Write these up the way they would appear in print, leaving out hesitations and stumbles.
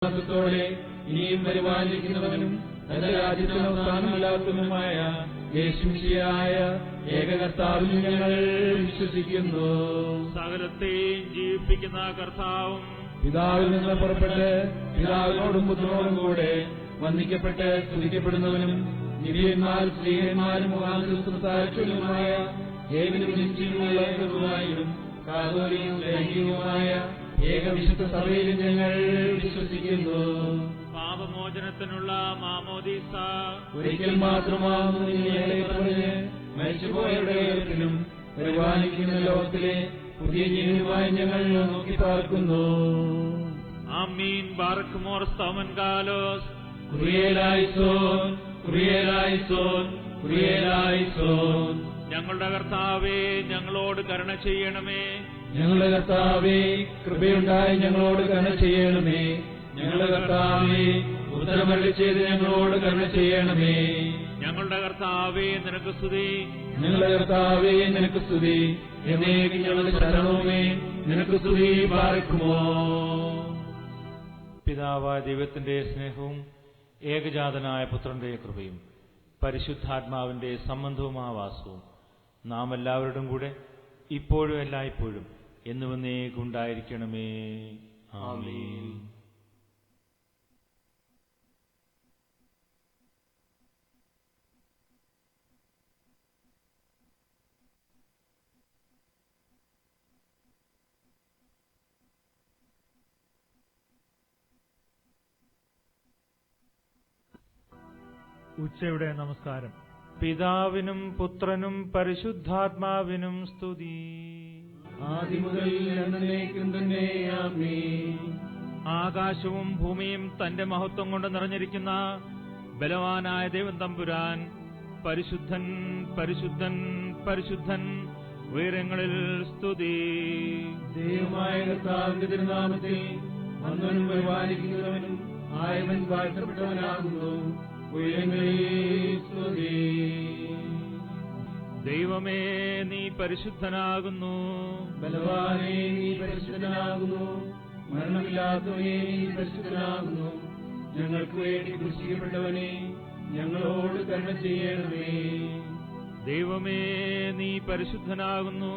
ോടെ ഇനിയും പരിപാലിക്കുന്നവനും തന്റെ രാജ്യത്തിന് അവസാനമില്ലാത്തവനുമായ യേശുമിശിഹായ ഏകകർത്താവിൽ ഞങ്ങൾ വിശ്വസിക്കുന്നു. സകലത്തെയും ജീവിപ്പിക്കുന്ന കർത്താവും പിതാവിൽ നിന്ന് പുറപ്പെട്ട് പിതാവിനോടും പുത്രനോടും കൂടെ വന്ദിക്കപ്പെട്ട് സ്തുതിക്കപ്പെടുന്നവനും നിബിയന്മാർ സ്ത്രീയന്മാരും മുഖാന്തരമായ ഏവനും നിശ്ചയമുള്ള ഗുരുവായും കാതോലികവും ലൈംഗികവുമായ ഏകവിശുദ്ധ സഭയിൽ ഞങ്ങൾ വിശ്വസിക്കുന്നു. പാപമോചനത്തിനുള്ള മാമോദീസ ഒരിക്കൽ മാത്രമാകുന്നു ഞങ്ങളെ പറഞ്ഞ് മരിച്ചുപോയവരുടെ ഉയർപ്പിലും പരിപാലിക്കുന്ന ലോകത്തിലെ പുതിയ ജീവനുമായി ഞങ്ങൾ നോക്കി പാർക്കുന്നു. ആമീൻ. ബാറക്കുമോർ സ്തോമൻ കാലോസ് കുറിയേലായിസോൻ കുറിയേലായിസോൻ കുറിയേലായിസോൻ. ഞങ്ങളുടെ കർത്താവേ, ഞങ്ങളോട് കരുണ ചെയ്യണമേ. ഞങ്ങളുടെ കർത്താവേ, കൃപയുണ്ടായി ഞങ്ങളോട് കരുണ ചെയ്യണമേ. ഞങ്ങളുടെ കർത്താവേ, ഉത്തരമരുളി ചെയ്ത് ഞങ്ങളോട് കരുണ ചെയ്യണമേ. ഞങ്ങളുടെ കർത്താവേ, നിനക്ക് സ്തുതി. ഞങ്ങളുടെ കർത്താവേ, നിനക്ക് സ്തുതി. എന്നേക്കും ഞങ്ങളുടെ ശരണവുമേ, നിനക്ക് സ്തുതി. പാർക്കുമോ. പിതാവായ ദൈവത്തിന്റെ സ്നേഹവും ഏകജാതനായ പുത്രന്റെ കൃപയും പരിശുദ്ധാത്മാവിന്റെ സംബന്ധവുമാവാസവും നാം എല്ലാവരുടെയും കൂടെ ഇപ്പോഴും എല്ലായ്പ്പോഴും എന്നുവന്നേക്കുണ്ടായിരിക്കണമേ. ആമേൻ. ഉച്ചയുടെ നമസ്കാരം. പിതാവിനും പുത്രനും പരിശുദ്ധാത്മാവിനും സ്തുതി. ആദിമുതൽ എന്നേക്കും തന്നെ. ആമേൻ. ആകാശവും ഭൂമിയും തന്റെ മഹത്വം കൊണ്ട് നിറഞ്ഞിരിക്കുന്ന ബലവാനായ ദൈവം തമ്പുരാൻ പരിശുദ്ധൻ പരിശുദ്ധൻ പരിശുദ്ധൻ, ഉയരങ്ങളിൽ സ്തുതി. ദൈവമായ കർത്താവിന്റെ തിരുനാമത്തിൽ വന്നവനും പരിപാലിക്കുന്നവനും ആയവൻ വാഴ്ത്തപ്പെട്ടവനാകുന്നു. ഉയരങ്ങളിൽ സ്തുതി. ദൈവമേ, നീ പരിശുദ്ധനാകുന്നു. ബലവാനേ, നീ പരിശുദ്ധനാകുന്നു. മരണമില്ലാത്തവനേ, നീ പരിശുദ്ധനാകുന്നു. ഞങ്ങൾക്ക് വേണ്ടി ക്രൂശിക്കപ്പെട്ടവനെ, ഞങ്ങളോട് കരുണ ചെയ്യണമേ. ദൈവമേ, നീ പരിശുദ്ധനാകുന്നു.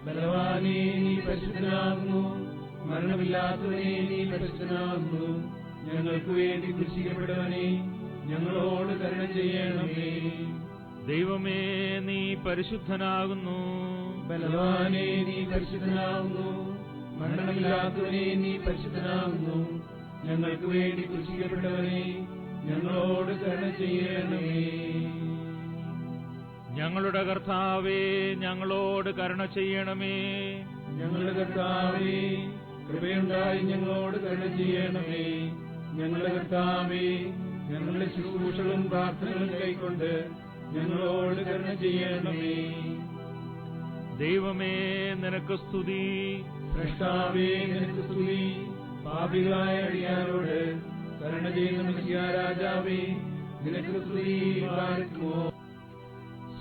ബലവാനേ, നീ പരിശുദ്ധനാകുന്നു. മരണമില്ലാത്തവനേ, നീ പരിശുദ്ധനാകുന്നു. ഞങ്ങൾക്ക് വേണ്ടി ക്രൂശിക്കപ്പെട്ടവനെ, ഞങ്ങളോട് കരുണ ചെയ്യണമേ. ദൈവമേ, നീ പരിശുദ്ധനാകുന്നു. ബലവാനേ, നീ പരിശുദ്ധനാകുന്നു. മരണമില്ലാത്തവനെ, നീ പരിശുദ്ധനാകുന്നു. ഞങ്ങൾക്ക് വേണ്ടി ക്രൂശിക്കപ്പെട്ടവനെ, ഞങ്ങളോട് കരുണ ചെയ്യണമേ. ഞങ്ങളുടെ കർത്താവേ, ഞങ്ങളോട് കരുണ ചെയ്യണമേ. ഞങ്ങളുടെ കർത്താവേ, കൃപയുണ്ടായി ഞങ്ങളോട് കരുണ ചെയ്യണമേ. ഞങ്ങളുടെ കർത്താവേ, ഞങ്ങളുടെ ശുശ്രൂഷകളും പ്രാർത്ഥനകളും കൈക്കൊണ്ട് ഞങ്ങളോട് കരുണ ചെയ്യണമേ. ദൈവമേ, നിനക്ക് സ്തുതി. സ്രഷ്ടാവേ, നിനക്ക് സ്തുതി. പാപികളായ അടിയാരോട് കരുണ ചെയ്യുന്ന മിശിഹാ രാജാവേ, നിനക്ക് സ്തുതി. പാർക്കുമോ.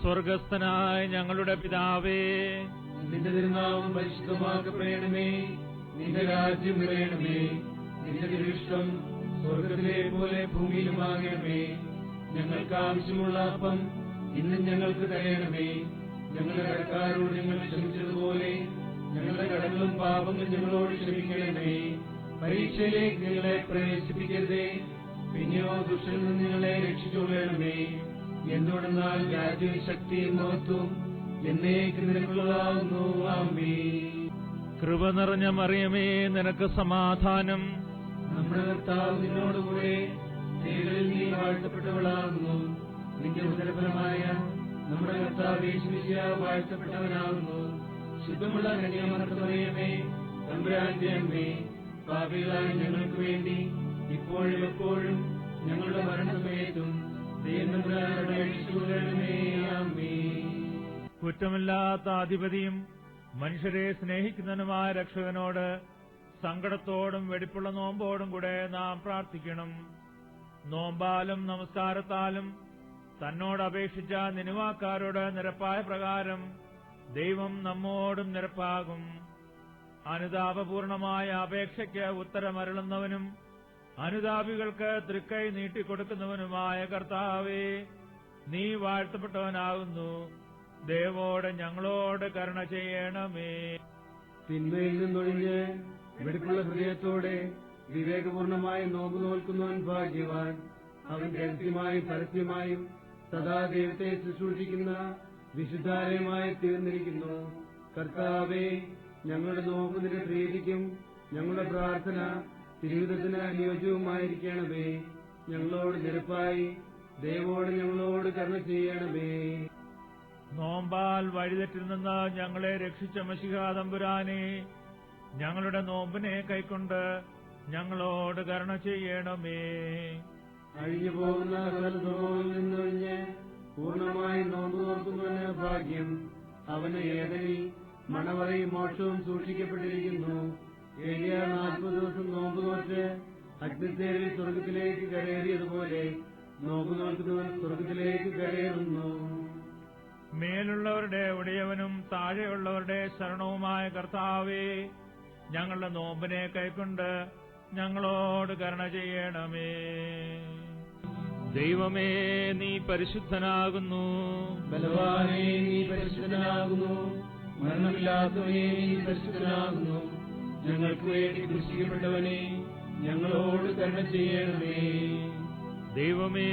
സ്വർഗസ്ഥനായ ഞങ്ങളുടെ പിതാവേ, നിന്റെ തിരുനാമം പരിശുദ്ധമാക്കപ്പെടണമേ. നിന്റെ രാജ്യം വരണമേ. നിന്റെ തിരുഷ്ടം സ്വർഗത്തിലെ പോലെ ഭൂമിയിലുമാകണമേ. ഞങ്ങൾക്ക് ആവശ്യമുള്ള അപ്പം ഇന്നും ഞങ്ങൾക്ക് തരണമേ. ഞങ്ങളുടെ കടക്കാരോട് ഞങ്ങൾ ക്ഷമിച്ചതുപോലെ ഞങ്ങളുടെ കടങ്ങളും പാപങ്ങളും ഞങ്ങളോട് ക്ഷമിക്കണമേ. പരീക്ഷയിലേക്ക് ഞങ്ങളെ പ്രവേശിപ്പിക്കരുതേ, പിന്നെയോ ദുഷ്ടനിൽ നിന്ന് ഞങ്ങളെ രക്ഷിച്ചുകൊള്ളണമേ. എന്തുകൊണ്ടെന്നാൽ രാജ്യവും ശക്തിയും മഹത്വവും എന്നേക്കും നിനക്കുള്ളതാകുന്നു. ആമേൻ. കൃപ നിറഞ്ഞ മറിയമേ, നിനക്ക് സമാധാനം. നമ്മുടെ കർത്താവ് നിന്നോടുകൂടെ സ്ത്രീകളിൽ നീ വാഴ്ത്തപ്പെട്ടവളാകുന്നു. നിന്റെ ഉദരഫലമായ നമ്മുടെ കർത്താവ് യേശുമിശിഹാ വാഴ്ത്തപ്പെട്ടവനാകുന്നു. ശുദ്ധമുള്ള കന്യാമറിയമേ, തമ്പുരാന്റെ അമ്മേ, പാപികളായ ഞങ്ങൾക്ക് വേണ്ടി ഇപ്പോഴും എപ്പോഴും ഞങ്ങളുടെ മരണസമയത്തും ദൈവതമ്പുരാനോട് അപേക്ഷിച്ചുകൊള്ളണമേ. ആമേൻ. കുറ്റമില്ലാത്ത അധിപതിയും മനുഷ്യരെ സ്നേഹിക്കുന്നവനുമായ രക്ഷകനോട് സങ്കടത്തോടും വെടിപ്പുള്ള നോമ്പോടും കൂടെ നാം പ്രാർത്ഥിക്കണം. നോമ്പാലും നമസ്കാരത്താലും തന്നോട് അപേക്ഷിച്ച നിനുവാക്കാരോട് നിരപ്പായ പ്രകാരം ദൈവം നമ്മോടും നിരപ്പാകും. അനുതാപപൂർണമായ അപേക്ഷയ്ക്ക് ഉത്തരമരുളുന്നവനും അനുതാപികൾക്ക് തൃക്കൈ നീട്ടിക്കൊടുക്കുന്നവനുമായ കർത്താവേ, നീ വാഴ്ത്തപ്പെട്ടവനാകുന്നു. ദയവോടെ ഞങ്ങളോട് കരുണ ചെയ്യണമേ. തിന്മയിൽ നിന്നൊഴിഞ്ഞ് വെടിപ്പുള്ള ഹൃദയത്തോടെ വിവേകപൂർണമായി നോമ്പ് നോൽക്കുന്നവൻ ഭാഗ്യവാൻ. അവൻ രഹസ്യമായും പരസ്യമായും സദാ ദൈവത്തെ ശുശ്രൂഷിക്കുന്ന വിശുദ്ധാലയമായി തീർന്നിരിക്കുന്നു. കർത്താവേ, ഞങ്ങളുടെ നോമ്പ് നിന്റെ പ്രീതിക്കും ഞങ്ങളുടെ പ്രാർത്ഥന തിരുവിധത്തിന് അനുയോജ്യവുമായിരിക്കണമേ. ഞങ്ങളോട് നിരപ്പായി ദൈവോട് ഞങ്ങളോട് കരുണ ചെയ്യണമേ. നോമ്പാൽ വഴിതെറ്റിൽ നിന്ന് ഞങ്ങളെ രക്ഷിച്ച മശിഹാ തമ്പുരാനെ, ഞങ്ങളുടെ നോമ്പിനെ കൈക്കൊണ്ട് ഞങ്ങളോട് കരുണ ചെയ്യണമേ. അഴിഞ്ഞു പോകുന്ന സ്വഭാവത്തിൽ നിന്നൊഴിഞ്ഞ് പൂർണ്ണമായി നോമ്പ് നോക്കുന്നവന് ഭാഗ്യം. അവന് ഏതനിൽ മണവറയും മോക്ഷവും സൂക്ഷിക്കപ്പെട്ടിരിക്കുന്നു. ഏലിയ 40 ദിവസം നോമ്പ് നോറ്റ് അഗ്നിത്തേരിൽ സ്വർഗത്തിലേക്ക് കരയേറിയതുപോലെ നോമ്പ് നോക്കുന്നവൻ സ്വർഗത്തിലേക്ക് കരയേറുന്നു. മേലുള്ളവരുടെ ഉടയവനും താഴെയുള്ളവരുടെ ശരണവുമായ കർത്താവേ, ഞങ്ങളുടെ നോമ്പിനെ കൈക്കൊണ്ട് ഞങ്ങളോട് കരുണ ചെയ്യണമേ. ദൈവമേ, നീ പരിശുദ്ധനാകുന്നു. ബലവാനേ, നീ പരിശുദ്ധനാകുന്നു. മരണമില്ലാത്തവനേ, നീ പരിശുദ്ധനാകുന്നു. ഞങ്ങൾക്ക് വേണ്ടി ക്രൂശിക്കപ്പെട്ടവനെ, ഞങ്ങളോട് കരുണ ചെയ്യണമേ. ദൈവമേ,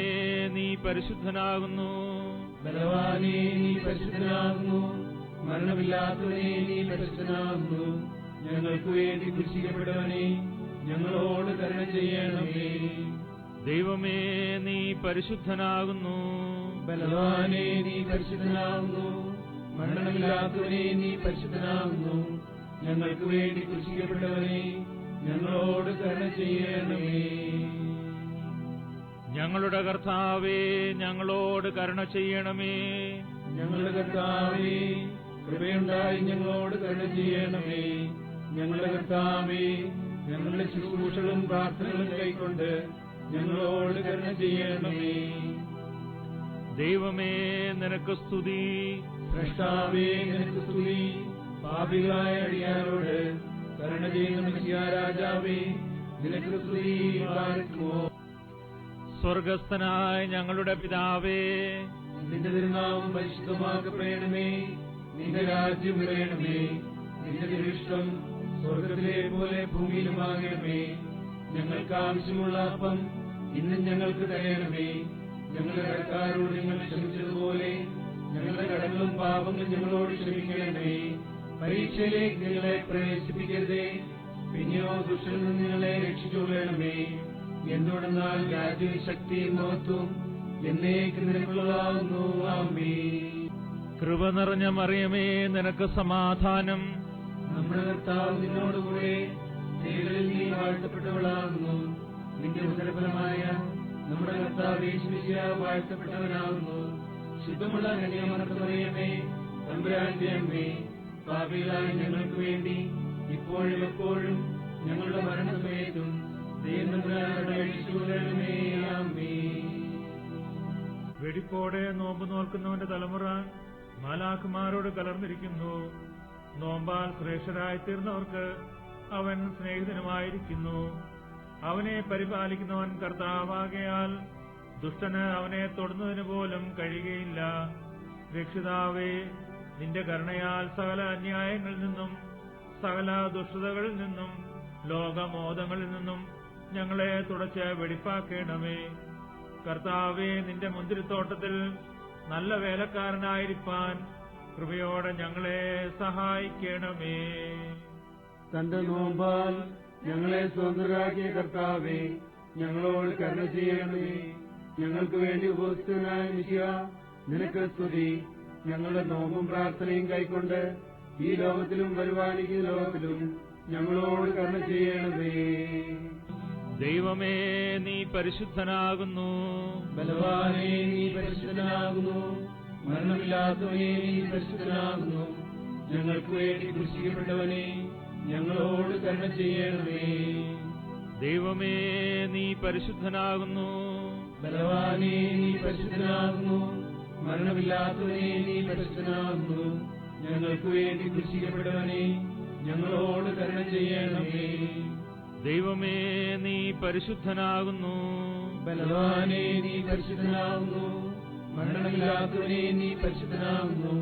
നീ പരിശുദ്ധനാകുന്നു. ബലവാനേ, നീ പരിശുദ്ധനാകുന്നു. മരണമില്ലാത്തവനേ, നീ പരിശുദ്ധനാകുന്നു. ഞങ്ങൾക്ക് വേണ്ടി ക്രൂശിക്കപ്പെട്ടവനെ, ഞങ്ങളോട് കരുണ ചെയ്യണമേ. ദൈവമേ, നീ പരിശുദ്ധനാകുന്നു. ബലവാനേ, നീ പരിശുദ്ധനാകുന്നു. മരണമില്ലാത്തവനേ, നീ പരിശുദ്ധനാകുന്നു. ഞങ്ങൾക്ക് വേണ്ടി ക്രൂശിക്കപ്പെട്ടവനെ, ഞങ്ങളോട് കരുണ ചെയ്യണമേ. ഞങ്ങളുടെ കർത്താവേ, ഞങ്ങളോട് കരുണ ചെയ്യണമേ. ഞങ്ങളുടെ കർത്താവേ, കൃപയുണ്ടായി ഞങ്ങളോട് കരുണ ചെയ്യണമേ. ഞങ്ങളുടെ കർത്താവേ, ഞങ്ങളുടെ ശുശ്രൂഷകളും പ്രാർത്ഥനകളും കൈക്കൊണ്ട് ഞങ്ങളോട് കരുണ ചെയ്യണമേ. ദൈവമേ, നിനക്ക് സ്തുതി. സ്രഷ്ടാവേ, നിനക്ക് സ്തുതി. പാപികളായ അടിയാരോട് കരുണ ചെയ്യുന്ന മശിഹാ രാജാവേ, നിനക്ക് സ്തുതി. പാർക്കുമോ. സ്വർഗസ്ഥനായ ഞങ്ങളുടെ പിതാവേ, നിന്റെ തിരുനാമം പരിശുദ്ധമാക്കപ്പെടണമേ. നിന്റെ രാജ്യം വരയണമേ. നിന്റെ തിരുവിഷ്ടം സ്വർഗത്തിലെ പോലെ ഭൂമിയിലുമാകണമേ. ഞങ്ങൾക്ക് ആവശ്യമുള്ള അപ്പം ഇന്നും ഞങ്ങൾക്ക് തരയണമേ. ഞങ്ങളുടെ കടക്കാരോട് ഞങ്ങൾ ക്ഷമിച്ചതുപോലെ ഞങ്ങളുടെ കടങ്ങളും പാപങ്ങളും ഞങ്ങളോട് ക്ഷമിക്കണമേ. പരീക്ഷയിലേക്ക് ഞങ്ങളെ പ്രവേശിപ്പിക്കരുതേ, പിന്നെയോ ദുഷ്ടനിൽ നിന്ന് ഞങ്ങളെ രക്ഷിച്ചുകൊള്ളണമേ. എന്തുകൊണ്ടെന്നാൽ രാജ്യവും ശക്തിയും മഹത്വവും എന്നേക്ക് നിനക്കുള്ളതാകുന്നു. ആമേൻ. കൃപ നിറഞ്ഞ മറിയമേ, നിനക്ക് സമാധാനം. നമ്മുടെ കർത്താവ് നിന്നോടുകൂടെ സ്ത്രീകളിൽ നീ വാഴ്ത്തപ്പെട്ടവളാകുന്നു. നിന്റെ ഉദരഫലമായ നമ്മുടെ കർത്താവ് യേശുമിശിഹാ വാഴ്ത്തപ്പെട്ടവനാകുന്നു. ശുദ്ധമുള്ള കന്യാമറിയമേ, തമ്പുരാന്റെ അമ്മേ, പാപികളായ ഞങ്ങൾക്ക് വേണ്ടി ഇപ്പോഴും എപ്പോഴും ഞങ്ങളുടെ മരണസമയത്തും ദൈവതമ്പുരാനോട് അപേക്ഷിച്ചുകൊള്ളണമേ. ആമേൻ. വെടിപ്പോടെ നോമ്പ് നോൽക്കുന്നവന്റെ തലമുറ മാലാഖമാരോട് കലർന്നിരിക്കുന്നു. നോമ്പാൽ ശ്രേഷ്ഠരായി തീർന്നവർക്ക് അവൻ സ്നേഹിതനുമായിരിക്കുന്നു. അവനെ പരിപാലിക്കുന്നവൻ കർത്താവാകയാൽ ദുഷ്ടന് അവനെ തൊടുന്നതിന് പോലും കഴിയുകയില്ല. രക്ഷിതാവേ, നിന്റെ കരുണയാൽ സകല അന്യായങ്ങളിൽ നിന്നും സകല ദുഷ്ടതകളിൽ നിന്നും ലോകമോദങ്ങളിൽ നിന്നും ഞങ്ങളെ തുടച്ച് വെടിപ്പാക്കേണമേ. കർത്താവേ, നിന്റെ മുന്തിരിത്തോട്ടത്തിൽ നല്ല വേലക്കാരനായിരിക്കാൻ കൃപയോടെ ഞങ്ങളെ സഹായിക്കണമേ. തന്റെ നോമ്പാൽ ഞങ്ങളെ സ്വതന്ത്രരാക്കിയ കർത്താവേ, ഞങ്ങളോട് കരുണ ചെയ്യണമേ. ഞങ്ങൾക്ക് വേണ്ടി ഉപസ്ഥനായ മിശിഹാ, നിനക്ക് സ്തുതി. ഞങ്ങളുടെ നോമ്പും പ്രാർത്ഥനയും കൈക്കൊണ്ട് ഈ ലോകത്തിലും വരുവാനിക്കുന്ന ലോകത്തിലും ഞങ്ങളോട് കരുണ ചെയ്യണമേ. ദൈവമേ, നീ പരിശുദ്ധനാകുന്നു. ബലവാനേ, നീ പരിശുദ്ധനാകുന്നു. മരണമില്ലാത്തവനെ, നീ പരിശുദ്ധനാകുന്നു. ഞങ്ങൾക്ക് വേണ്ടി ക്രൂശിക്കപ്പെട്ടവനെ, ഞങ്ങളോട് കരുണ ചെയ്യണമേ. ദൈവമേ, നീ പരിശുദ്ധനാകുന്നു. ബലവാനേ, നീ പരിശുദ്ധനാകുന്നു. മരണമില്ലാത്തവനെ, നീ പരിശുദ്ധനാകുന്നു. ഞങ്ങൾക്ക് വേണ്ടി ക്രൂശിക്കപ്പെട്ടവനെ, ഞങ്ങളോട് കരുണ ചെയ്യണമേ. ദൈവമേ, നീ പരിശുദ്ധനാകുന്നു. ബലവാനേ, നീ പരിശുദ്ധനാകുന്നു. മരണമില്ലാത്തവനെ, നീ പരിശുദ്ധനാകുന്നു.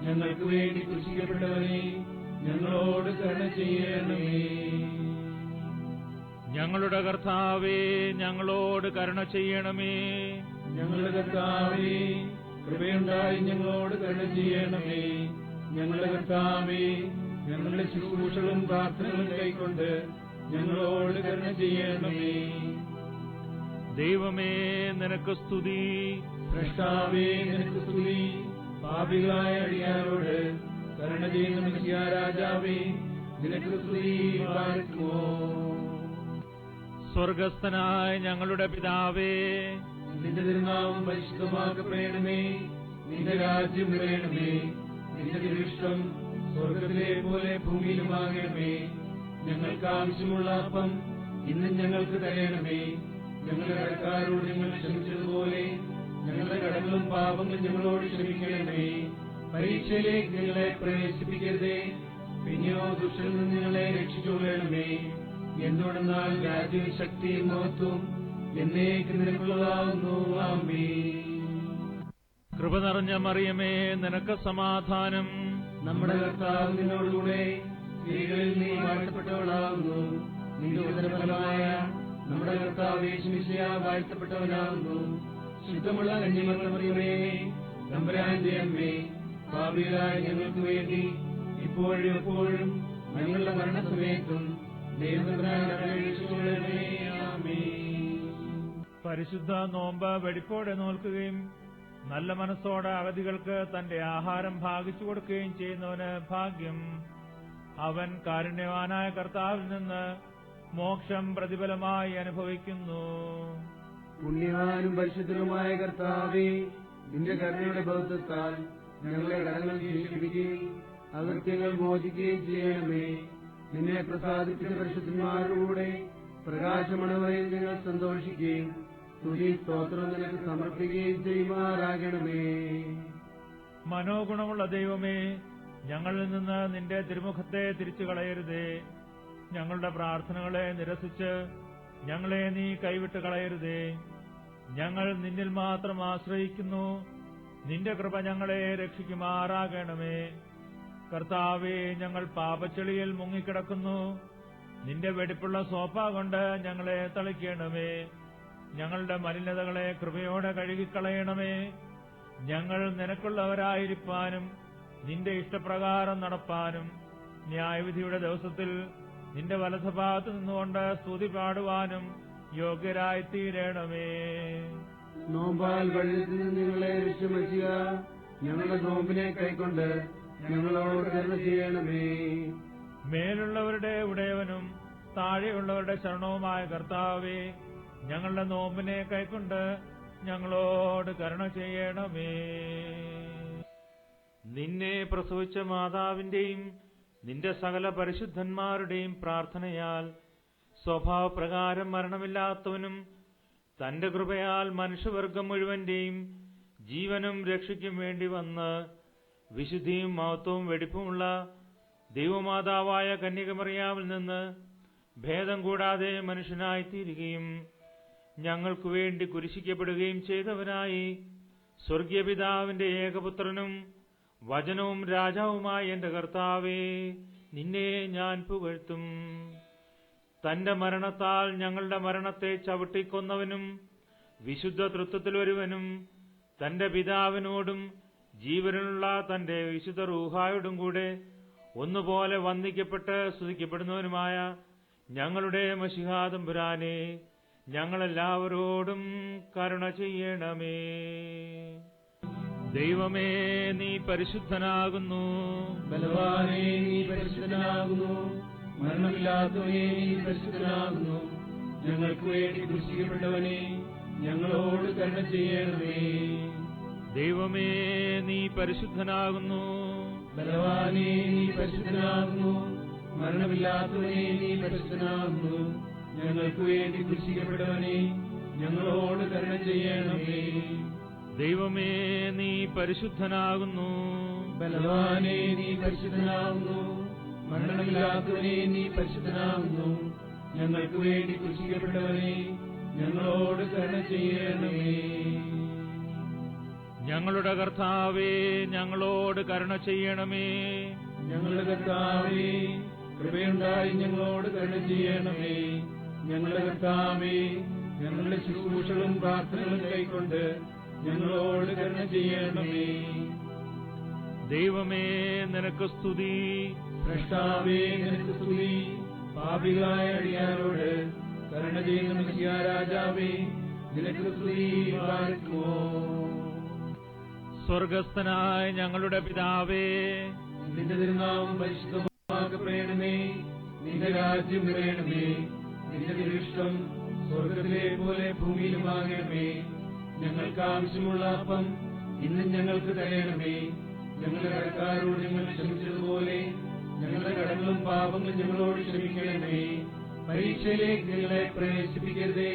ഞങ്ങൾക്ക് വേണ്ടി ക്രൂശിക്കപ്പെട്ടവനെ, ഞങ്ങളോട് കരുണ ചെയ്യണമേ. ഞങ്ങളുടെ കർത്താവേ, ഞങ്ങളോട് കരുണ ചെയ്യണമേ. ഞങ്ങളുടെ കർത്താവേ, കൃപയുണ്ടായി ഞങ്ങളോട് കരുണ ചെയ്യണമേ. ഞങ്ങളുടെ കർത്താവേ, ഞങ്ങളുടെ ശുശ്രൂഷകളും പ്രാർത്ഥനകളും കൈക്കൊണ്ട് ഞങ്ങളോട് കരുണ ചെയ്യണമേ. ദൈവമേ, നിനക്ക് സ്തുതി. സ്രഷ്ടാവേ, നിനക്ക് സ്തുതി. പാപികളായ അടിയാരോട് കരുണ ചെയ്യുന്ന മിശിഹാ രാജാവേ, നിനക്ക് സ്തുതി. വാഴ്ത്തുമോ. സ്വർഗസ്ഥനായ ഞങ്ങളുടെ പിതാവേ, നിന്റെ തിരുനാമം പരിശുദ്ധമാക്കപ്പെടണമേ. നിന്റെ രാജ്യം വരണമേ. നിന്റെ തിരുവിഷ്ടം സ്വർഗത്തിലെ പോലെ ഭൂമിയിലുമാകണമേ. ഞങ്ങൾക്ക് ആവശ്യമുള്ള അപ്പം ഇന്നും ഞങ്ങൾക്ക് തരണമേ. ഞങ്ങളുടെ കടക്കാരോട് ഞങ്ങൾ ക്ഷമിച്ചതുപോലെ ഞങ്ങളുടെ കടങ്ങളും പാപങ്ങളും ഞങ്ങളോട് ക്ഷമിക്കണമേ. പരീക്ഷയിലേക്ക് ഞങ്ങളെ പ്രവേശിപ്പിക്കരുതേ, പിന്നെയോ ദുഷ്ടനിൽ നിന്ന് ഞങ്ങളെ രക്ഷിച്ചുകൊള്ളണമേ. എന്തുകൊണ്ടെന്നാൽ രാജ്യവും ശക്തിയും മഹത്വവും എന്നേക്ക് നിനക്കുള്ളതാകുന്നു. ആമേൻ. കൃപ നിറഞ്ഞ മറിയമേ, നിനക്ക് സമാധാനം. നമ്മുടെ കർത്താവ് നിന്നോടുകൂടെ സ്ത്രീകളിൽ നീ വാഴ്ത്തപ്പെട്ടവളാകുന്നു. നിന്റെ ഉദരഫലമായ നമ്മുടെ കർത്താവ് യേശുമിശിഹാ വാഴ്ത്തപ്പെട്ടവനാകുന്നു. ശുദ്ധമുള്ള കന്യമറിയമേ, തമ്പുരാന്റെ അമ്മേ, പാപികളായ ഞങ്ങൾക്ക് വേണ്ടി ഇപ്പോഴും എപ്പോഴും ഞങ്ങളുടെ മരണസമയത്തും പരിശുദ്ധ നോമ്പ് വെടിപ്പോടെ നോൽക്കുകയും നല്ല മനസ്സോടെ അഗതികൾക്ക് തന്റെ ആഹാരം ഭാഗിച്ചു കൊടുക്കുകയും ചെയ്യുന്നവന് ഭാഗ്യം. അവൻ കാരുണ്യവാനായ കർത്താവിൽ നിന്ന് മോക്ഷം പ്രതിഫലമായി അനുഭവിക്കുന്നു. പുണ്യവാനും പരിശുദ്ധനുമായ കർത്താവേ, നിന്റെ കരുണയുടെ ബൗദ്ധത്താൽ ഞങ്ങളെ കടങ്ങൾ ശേഷിപ്പിക്കുകയും അകൃത്യങ്ങൾ മോചിക്കുകയും ചെയ്യണമേ. നിന്നെ പ്രസാദിപ്പിച്ച പരിശുദ്ധന്മാരുടെ പ്രകാശമണവയിൽ ഞങ്ങൾ സന്തോഷിക്കുകയും സ്തുതി സ്തോത്രം നിനക്ക് സമർപ്പിക്കുകയും ചെയ്യുമാറാകണമേ. മനോഗുണമുള്ള ദൈവമേ, ഞങ്ങളിൽ നിന്ന് നിന്റെ തിരുമുഖത്തെ തിരിച്ചു കളയരുതേ. ഞങ്ങളുടെ പ്രാർത്ഥനകളെ നിരസിച്ച് ഞങ്ങളെ നീ കൈവിട്ട് കളയരുതേ. ഞങ്ങൾ നിന്നിൽ മാത്രം ആശ്രയിക്കുന്നു. നിന്റെ കൃപ ഞങ്ങളെ രക്ഷിക്കുമാറാകണമേ. കർത്താവേ, ഞങ്ങൾ പാപച്ചെളിയിൽ മുങ്ങിക്കിടക്കുന്നു. നിന്റെ വെടിപ്പുള്ള സോപ്പ കൊണ്ട് ഞങ്ങളെ തളിക്കണമേ. ഞങ്ങളുടെ മലിനതകളെ കൃപയോടെ കഴുകിക്കളയണമേ. ഞങ്ങൾ നിനക്കുള്ളവരായിരിക്കാനും നിന്റെ ഇഷ്ടപ്രകാരം നടപ്പാനും ന്യായവിധിയുടെ ദിവസത്തിൽ നിന്റെ വലതുഭാഗത്ത് നിന്നുകൊണ്ട് സ്തുതി പാടുവാനും യോഗ്യരായിത്തീരണമേ. നോമ്പാൽ വെള്ളത്തിൽ നിന്ന് നിങ്ങളെ രക്ഷിക്കുക. ഞങ്ങളുടെ നോമ്പിനെ കൈക്കൊണ്ട് ഞങ്ങളോട് കരുണ ചെയ്യണമേ. മേലുള്ളവരുടെ ഉടയവനും താഴെയുള്ളവരുടെ ശരണവുമായ കർത്താവേ, ഞങ്ങളുടെ നോമ്പിനെ കൈക്കൊണ്ട് ഞങ്ങളോട് കരുണ ചെയ്യണമേ. നിന്നെ പ്രസവിച്ച മാതാവിന്റെയും നിന്റെ സകല പരിശുദ്ധന്മാരുടെയും പ്രാർത്ഥനയാൽ സ്വഭാവപ്രകാരം മരണമില്ലാത്തവനും തന്റെ കൃപയാൽ മനുഷ്യവർഗം മുഴുവന്റെയും ജീവനും രക്ഷയ്ക്കും വേണ്ടി വന്ന് വിശുദ്ധിയും മഹത്വവും വെടിപ്പുമുള്ള ദൈവമാതാവായ കന്യകമറിയാമിൽ നിന്ന് ഭേദം കൂടാതെ മനുഷ്യനായിത്തീരുകയും ഞങ്ങൾക്കു വേണ്ടി കുരിശിക്കപ്പെടുകയും ചെയ്തവനായി സ്വർഗീയ പിതാവിന്റെ ഏകപുത്രനും വചനവും രാജാവുമായ എന്റെ കർത്താവേ, നിന്നെ ഞാൻ പുകഴ്ത്തും. തന്റെ മരണത്താൽ ഞങ്ങളുടെ മരണത്തെ ചവിട്ടിക്കൊന്നവനും വിശുദ്ധ തൃത്വത്തിൽ ഒരുവനും തന്റെ പിതാവിനോടും ജീവനുള്ള തന്റെ വിശുദ്ധ റൂഹായോടും കൂടെ ഒന്നുപോലെ വന്ദിക്കപ്പെട്ട് സ്തുതിക്കപ്പെടുന്നവനുമായ ഞങ്ങളുടെ മശിഹാ തമ്പുരാനെ, ഞങ്ങളെല്ലാവരോടും കരുണ ചെയ്യണമേ. ദൈവമേ, നീ പരിശുദ്ധനാകുന്നു. ബലവാനേ, നീ പരിശുദ്ധനാകുന്നു. മരണമില്ലാത്തവനെ, നീ പരിശുദ്ധനാകുന്നു. ഞങ്ങൾക്ക് വേണ്ടി ക്രൂശിക്കപ്പെട്ടവനെ, ഞങ്ങളോട് കരുണ ചെയ്യണമേ. ദൈവമേ, നീ പരിശുദ്ധനാകുന്നു. ബലവാനേ, നീ പരിശുദ്ധനാകുന്നു. മരണമില്ലാത്തവനെ, നീ പരിശുദ്ധനാകുന്നു. ഞങ്ങൾക്ക് വേണ്ടി ക്രൂശിക്കപ്പെട്ടവനെ, ഞങ്ങളോട് കരുണ ചെയ്യണമേ. ദൈവമേ, നീ പരിശുദ്ധനാകുന്നു. ബലവാനേ, നീ പരിശുദ്ധനാകുന്നു. മരണമില്ലാത്തവനെ, നീ പരിശുദ്ധനാകുന്നു. ഞങ്ങൾക്ക് വേണ്ടി ക്രൂശിക്കപ്പെട്ടവനെ, ഞങ്ങളോട് കരുണ ചെയ്യണമേ. ഞങ്ങളുടെ കർത്താവേ, ഞങ്ങളോട് കരുണ ചെയ്യണമേ. ഞങ്ങളുടെ കർത്താവേ, കൃപയുണ്ടായി ഞങ്ങളോട് കരുണ ചെയ്യണമേ. ഞങ്ങളുടെ കർത്താവേ, ഞങ്ങളുടെ ശുശ്രൂഷകളും പ്രാർത്ഥനകളും കൈക്കൊണ്ട് ഞങ്ങളോട് കരുണ ചെയ്യണമേ. ദൈവമേ, നിനക്ക് സ്തുതി. സ്രഷ്ടാവേ, നിനക്ക് സ്തുതി. പാപികളായ അടിയാരോട് കരുണ ചെയ്യുന്ന മിശിഹാ രാജാവേ, നിനക്ക് സ്തുതി. പാർക്കുമോ. സ്വർഗസ്ഥനായ ഞങ്ങളുടെ പിതാവേ, നിന്റെ തിരുനാമം പരിശുദ്ധമാക്കപ്പെടണമേ. നിന്റെ രാജ്യം നിറയണമേ. നിന്റെ തിരുഷ്ടം സ്വർഗത്തിലെ പോലെ ഭൂമിയിലുമാകണമേ. ഞങ്ങൾക്ക് ആവശ്യമുള്ള അപ്പം ഇന്നും ഞങ്ങൾക്ക് തരയണമേ. ഞങ്ങളുടെ കടക്കാരോട് ഞങ്ങൾ ക്ഷമിച്ചതുപോലെ ഞങ്ങളുടെ കടങ്ങളും പാപങ്ങളും ഞങ്ങളോട് ക്ഷമിക്കണമേ. പരീക്ഷയിലേക്ക് ഞങ്ങളെ പ്രവേശിപ്പിക്കരുതേ,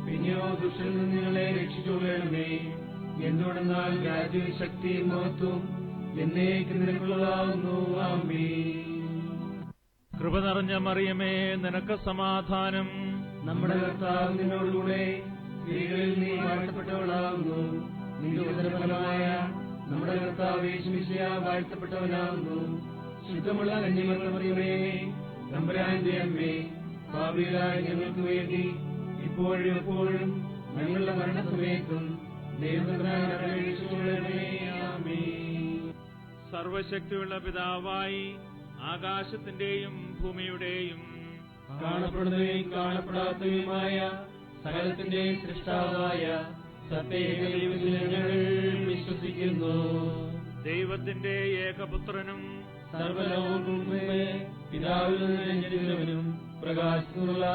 പിന്നെയോ ദുഷ്ടനിൽ നിന്ന് ഞങ്ങളെ രക്ഷിച്ചുകൊള്ളണമേ. എന്തുകൊണ്ടെന്നാൽ രാജ്യവും ശക്തിയും മഹത്വവും എന്നേക്കും നിനക്കുള്ളതാകുന്നു. ആമേൻ. കൃപ നിറഞ്ഞ മറിയമേ, നിനക്ക് സമാധാനം. നമ്മുടെ കർത്താവ് നിന്നോടുകൂടെ സ്ത്രീകളിൽ നീ വാഴ്ത്തപ്പെട്ടവളാകുന്നു. നിന്റെ ഉദരഫലമായ നമ്മുടെ കർത്താവ് യേശുമിശിഹാ വാഴ്ത്തപ്പെട്ടവനാകുന്നു. ശുദ്ധമുള്ള കന്യമറിയമേ, തമ്പുരാന്റെ അമ്മേ, പാപികളായ ഞങ്ങൾക്ക് വേണ്ടി ഇപ്പോഴും എപ്പോഴും ഞങ്ങളുടെ മരണസമയത്തും ദൈവത്തിനായി അപേക്ഷിച്ചുകൊള്ളണമേ. ആമേൻ. സർവശക്തിയുള്ള പിതാവായി ആകാശത്തിന്റെയും ഭൂമിയുടെയും കാണപ്പെടുന്നവയും കാണപ്പെടാത്തവയുമായ സകലത്തിന്റെയും സൃഷ്ടാവായ സത്യേക ദൈവത്തിൽ ഞങ്ങൾ വിശ്വസിക്കുന്നു. ദൈവത്തിന്റെ ഏകപുത്രനും സർവ്വലോകവും പിതാവിൽ നിന്ന് ജനിച്ചവനും പ്രകാശത്തിനുള്ള